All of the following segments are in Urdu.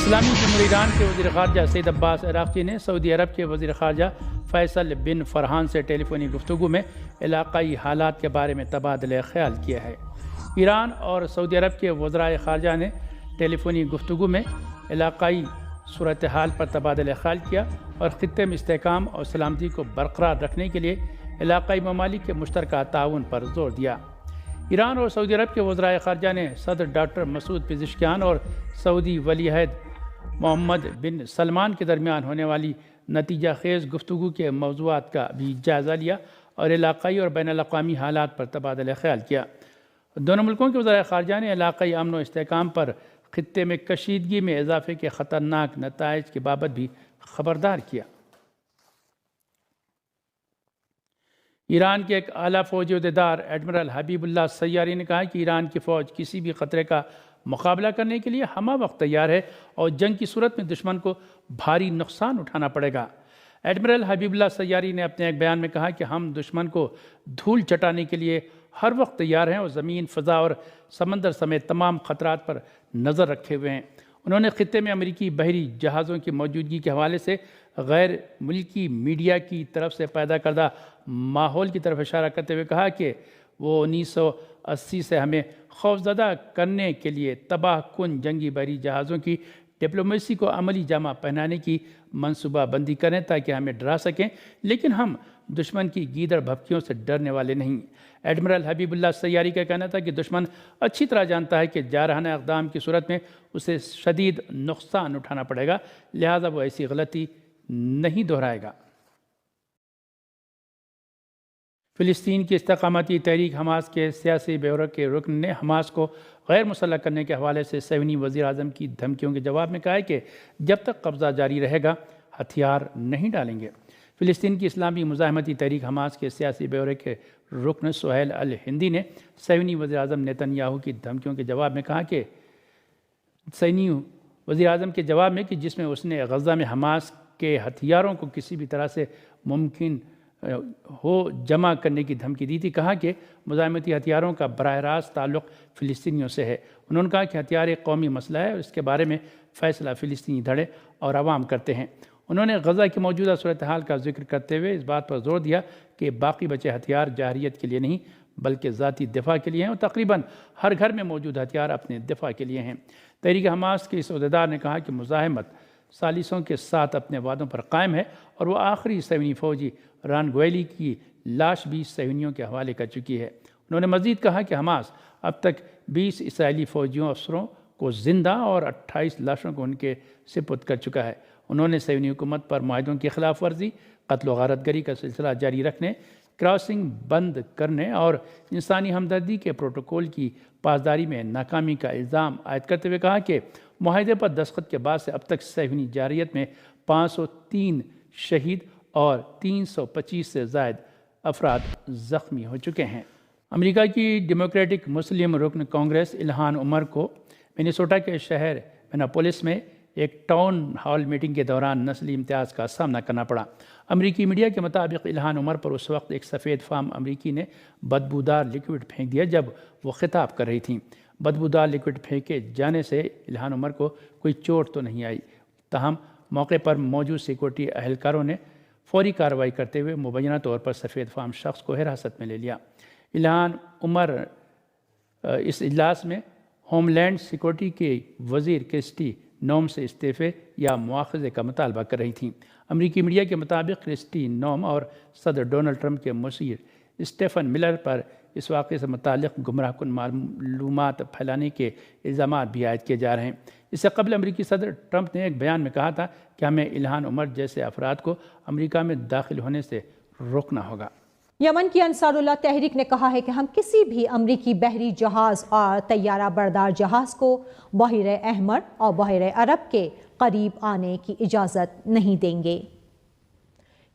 اسلامی جمہوریہ ایران کے وزیر خارجہ سید عباس عراقچی نے سعودی عرب کے وزیر خارجہ فیصل بن فرحان سے ٹیلی فونی گفتگو میں علاقائی حالات کے بارے میں تبادلہ خیال کیا ہے۔ ایران اور سعودی عرب کے وزرائے خارجہ نے ٹیلی فونی گفتگو میں علاقائی صورتحال پر تبادلہ خیال کیا اور خطے میں استحکام اور سلامتی کو برقرار رکھنے کے لیے علاقائی ممالک کے مشترکہ تعاون پر زور دیا۔ ایران اور سعودی عرب کے وزرائے خارجہ نے صدر ڈاکٹر مسعود پزشکیان اور سعودی ولی عہد محمد بن سلمان کے درمیان ہونے والی نتیجہ خیز گفتگو کے موضوعات کا بھی جائزہ لیا اور علاقائی اور بین الاقوامی حالات پر تبادلہ خیال کیا۔ دونوں ملکوں کے وزرائے خارجہ نے علاقائی امن و استحکام پر خطے میں کشیدگی میں اضافے کے خطرناک نتائج کے بابت بھی خبردار کیا۔ ایران کے ایک اعلیٰ فوجی عہدیدار ایڈمرل حبیب اللہ سیاری نے کہا کہ ایران کی فوج کسی بھی خطرے کا مقابلہ کرنے کے لیے ہمہ وقت تیار ہے اور جنگ کی صورت میں دشمن کو بھاری نقصان اٹھانا پڑے گا۔ ایڈمرل حبیب اللہ سیاری نے اپنے ایک بیان میں کہا کہ ہم دشمن کو دھول چٹانے کے لیے ہر وقت تیار ہیں اور زمین، فضا اور سمندر سمیت تمام خطرات پر نظر رکھے ہوئے ہیں۔ انہوں نے خطے میں امریکی بحری جہازوں کی موجودگی کے حوالے سے غیر ملکی میڈیا کی طرف سے پیدا کردہ ماحول کی طرف اشارہ کرتے ہوئے کہا کہ وہ 1980 سے ہمیں خوفزدہ کرنے کے لیے تباہ کن جنگی بحری جہازوں کی ڈپلومیسی کو عملی جامہ پہنانے کی منصوبہ بندی کریں تاکہ ہمیں ڈرا سکیں، لیکن ہم دشمن کی گیدڑ بھبکیوں سے ڈرنے والے نہیں۔ ایڈمرل حبیب اللہ سیاری کا کہنا تھا کہ دشمن اچھی طرح جانتا ہے کہ جارحانہ اقدام کی صورت میں اسے شدید نقصان اٹھانا پڑے گا، لہٰذا وہ ایسی غلطی نہیں دہرائے گا۔ فلسطین کی استقامتی تحریک حماس کے سیاسی بیورو کے رکن نے حماس کو غیر مسلح کرنے کے حوالے سے صہیونی وزیر اعظم کی دھمکیوں کے جواب میں کہا ہے کہ جب تک قبضہ جاری رہے گا ہتھیار نہیں ڈالیں گے۔ فلسطین کی اسلامی مزاحمتی تحریک حماس کے سیاسی بیورو کے رکن سہیل الہندی نے صہیونی وزیر اعظم نیتن یاہو کی دھمکیوں کے جواب میں کہا کہ صہیونی وزیر اعظم کے جواب میں کہ جس میں اس نے غزہ میں حماس کے ہتھیاروں کو کسی بھی طرح سے ممکن ہو جمع کرنے کی دھمکی دی تھی، کہا کہ مزاحمتی ہتھیاروں کا براہ راست تعلق فلسطینیوں سے ہے۔ انہوں نے کہا کہ ہتھیار ایک قومی مسئلہ ہے اور اس کے بارے میں فیصلہ فلسطینی دھڑے اور عوام کرتے ہیں۔ انہوں نے غزہ کی موجودہ صورتحال کا ذکر کرتے ہوئے اس بات پر زور دیا کہ باقی بچے ہتھیار جارحیت کے لیے نہیں بلکہ ذاتی دفاع کے لیے ہیں اور تقریباً ہر گھر میں موجود ہتھیار اپنے دفاع کے لیے ہیں۔ تحریک حماس کے اس عہدیدار نے کہا کہ مزاحمت ثالثوں کے ساتھ اپنے وعدوں پر قائم ہے اور وہ آخری صہیونی فوجی ران گویلی کی لاش بھی صہیونیوں کے حوالے کر چکی ہے۔ انہوں نے مزید کہا کہ حماس اب تک 20 اسرائیلی فوجیوں افسروں کو زندہ اور 28 لاشوں کو ان کے سپرد کر چکا ہے۔ انہوں نے صہیونی حکومت پر معاہدوں کی خلاف ورزی، قتل و غارت گری کا سلسلہ جاری رکھنے، کراسنگ بند کرنے اور انسانی ہمدردی کے پروٹوکول کی پاسداری میں ناکامی کا الزام عائد کرتے ہوئے کہا کہ معاہدے پر دستخط کے بعد سے اب تک صہیونی جارحیت میں 503 شہید اور 325 سے زائد افراد زخمی ہو چکے ہیں۔ امریکہ کی ڈیموکریٹک مسلم رکن کانگریس الہان عمر کو منیسوٹا کے شہر منیاپولس میں ایک ٹاؤن ہال میٹنگ کے دوران نسلی امتیاز کا سامنا کرنا پڑا۔ امریکی میڈیا کے مطابق الہان عمر پر اس وقت ایک سفید فام امریکی نے بدبودار لیکوڈ پھینک دیا جب وہ خطاب کر رہی تھیں۔ بدبودار لیکوڈ پھینکے جانے سے الہان عمر کو کوئی چوٹ تو نہیں آئی، تاہم موقع پر موجود سیکورٹی اہلکاروں نے فوری کارروائی کرتے ہوئے مبینہ طور پر سفید فام شخص کو حراست میں لے لیا۔ الہان عمر اس اجلاس میں ہوم لینڈ سیکورٹی کے وزیر کرسٹی نوم سے استعفے یا مواخذے کا مطالبہ کر رہی تھیں۔ امریکی میڈیا کے مطابق کرسٹی نوم اور صدر ڈونلڈ ٹرمپ کے مشیر اسٹیفن ملر پر اس واقعے سے متعلق گمراہ کن معلومات پھیلانے کے الزامات بھی عائد کیے جا رہے ہیں۔ اس سے قبل امریکی صدر ٹرمپ نے ایک بیان میں کہا تھا کہ ہمیں الہان عمر جیسے افراد کو امریکہ میں داخل ہونے سے روکنا ہوگا۔ یمن کی انصار اللہ تحریک نے کہا ہے کہ ہم کسی بھی امریکی بحری جہاز اور طیارہ بردار جہاز کو بحیرہ احمر اور بحیرہ عرب کے قریب آنے کی اجازت نہیں دیں گے۔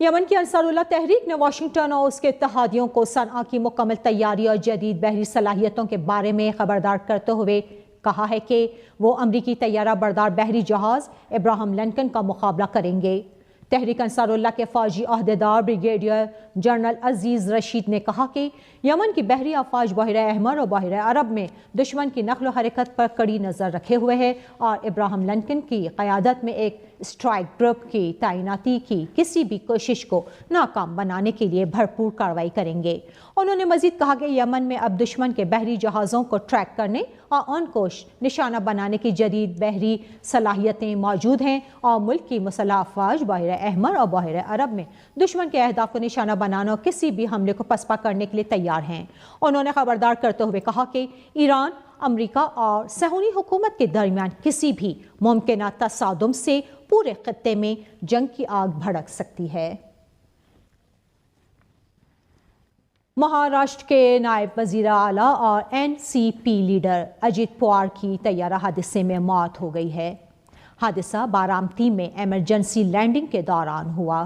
یمن کی انصار اللہ تحریک نے واشنگٹن اور اس کے اتحادیوں کو صنعاء کی مکمل تیاری اور جدید بحری صلاحیتوں کے بارے میں خبردار کرتے ہوئے کہا ہے کہ وہ امریکی طیارہ بردار بحری جہاز ابراہم لنکن کا مقابلہ کریں گے۔ تحریک انصار اللہ کے فوجی عہدیدار بریگیڈیئر جنرل عزیز رشید نے کہا کہ یمن کی بحری افواج بحیرہ احمر اور بحیرہ عرب میں دشمن کی نقل و حرکت پر کڑی نظر رکھے ہوئے ہے اور ابراہیم لنکن کی قیادت میں ایک اسٹرائک گروپ کی تعیناتی کی کسی بھی کوشش کو ناکام بنانے کے لیے بھرپور کارروائی کریں گے۔ انہوں نے مزید کہا کہ یمن میں اب دشمن کے بحری جہازوں کو ٹریک کرنے اور ان کو نشانہ بنانے کی جدید بحری صلاحیتیں موجود ہیں اور ملک کی مسلح افواج بحیرہ احمر اور بحیرہ عرب میں دشمن کے اہداف کو نشانہ بنانا اور کسی بھی حملے کو پسپا کرنے کے لیے تیار ہیں۔ انہوں نے خبردار کرتے ہوئے کہا کہ ایران، امریکہ اور صہیونی حکومت کے درمیان کسی بھی ممکنہ تصادم سے پورے خطے میں جنگ کی آگ بھڑک سکتی ہے۔ مہاراشٹر کے نائب وزیر اعلیٰ اور N C P leader Ajit Pawar کی طیارہ حادثے میں موت ہو گئی ہے۔ حادثہ بارامتی میں ایمرجنسی لینڈنگ کے دوران ہوا۔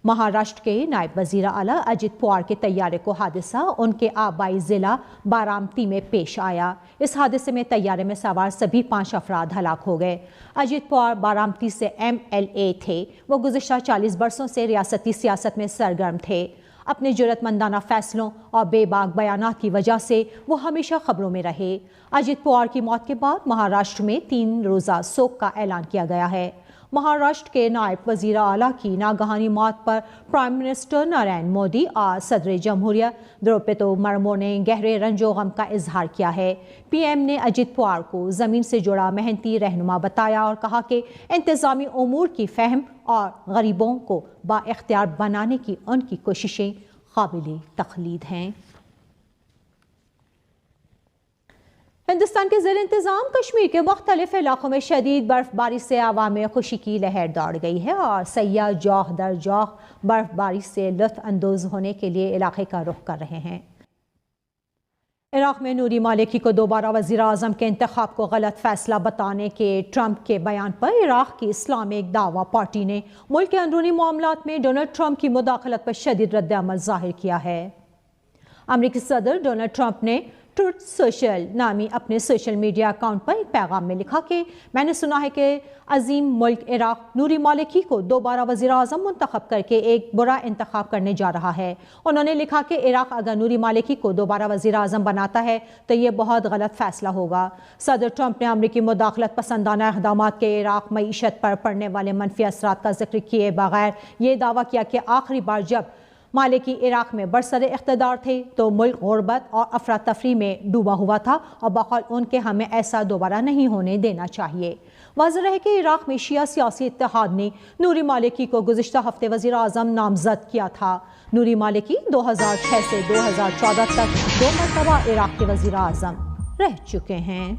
مہاراشٹر کے نائب وزیر اعلیٰ اجیت پوار کے طیارے کو حادثہ ان کے آبائی ضلع بارامتی میں پیش آیا۔ اس حادثے میں طیارے میں سوار سبھی 5 افراد ہلاک ہو گئے۔ اجیت پوار بارامتی سے MLA تھے۔ وہ گزشتہ 40 برسوں سے ریاستی سیاست میں سرگرم تھے۔ اپنے جرأت مندانہ فیصلوں اور بے باک بیانات کی وجہ سے وہ ہمیشہ خبروں میں رہے۔ اجیت پوار کی موت کے بعد مہاراشٹر میں 3 روزہ سوگ کا اعلان کیا گیا ہے۔ مہاراشٹر کے نائب وزیر اعلیٰ کی ناگہانی موت پر پرائم منسٹر نریندر مودی اور صدر جمہوریہ دروپدی مرمو نے گہرے رنج و غم کا اظہار کیا ہے۔ PM نے اجیت پوار کو زمین سے جڑا محنتی رہنما بتایا اور کہا کہ انتظامی امور کی فہم اور غریبوں کو بااختیار بنانے کی ان کی کوششیں قابل تقلید ہیں۔ ہندوستان کے زیر انتظام کشمیر کے مختلف علاقوں میں شدید برف باری سے عوام میں خوشی کی لہر دوڑ گئی ہے اور سیاح جوخ در جوخ برف باری سے لطف اندوز ہونے کے لیے علاقے کا رخ کر رہے ہیں۔ عراق میں نوری مالکی کو دوبارہ وزیر اعظم کے انتخاب کو غلط فیصلہ بتانے کے ٹرمپ کے بیان پر عراق کی اسلامک دعویٰ پارٹی نے ملک کے اندرونی معاملات میں ڈونلڈ ٹرمپ کی مداخلت پر شدید رد عمل ظاہر کیا ہے۔ امریکی صدر ڈونلڈ ٹرمپ نے ٹروتھ سوشل نامی اپنے سوشل میڈیا اکاؤنٹ پر ایک پیغام میں لکھا کہ میں نے سنا ہے کہ عظیم ملک عراق نوری مالکی کو دوبارہ وزیر اعظم منتخب کر کے ایک برا انتخاب کرنے جا رہا ہے۔ انہوں نے لکھا کہ عراق اگر نوری مالکی کو دوبارہ وزیر اعظم بناتا ہے تو یہ بہت غلط فیصلہ ہوگا۔ صدر ٹرمپ نے امریکی مداخلت پسندانہ اقدامات کے عراق معیشت پر پڑنے والے منفی اثرات کا ذکر کیے بغیر یہ دعویٰ کیا کہ آخری بار جب مالکی عراق میں برسر اقتدار تھے تو ملک غربت اور افراتفری میں ڈوبا ہوا تھا اور بقول ان کے ہمیں ایسا دوبارہ نہیں ہونے دینا چاہیے۔ واضح ہے کہ عراق میں شیعہ سیاسی اتحاد نے نوری مالکی کو گزشتہ ہفتے وزیر اعظم نامزد کیا تھا۔ نوری مالکی 2006 سے 2014 تک 2 مرتبہ عراق کے وزیر اعظم رہ چکے ہیں۔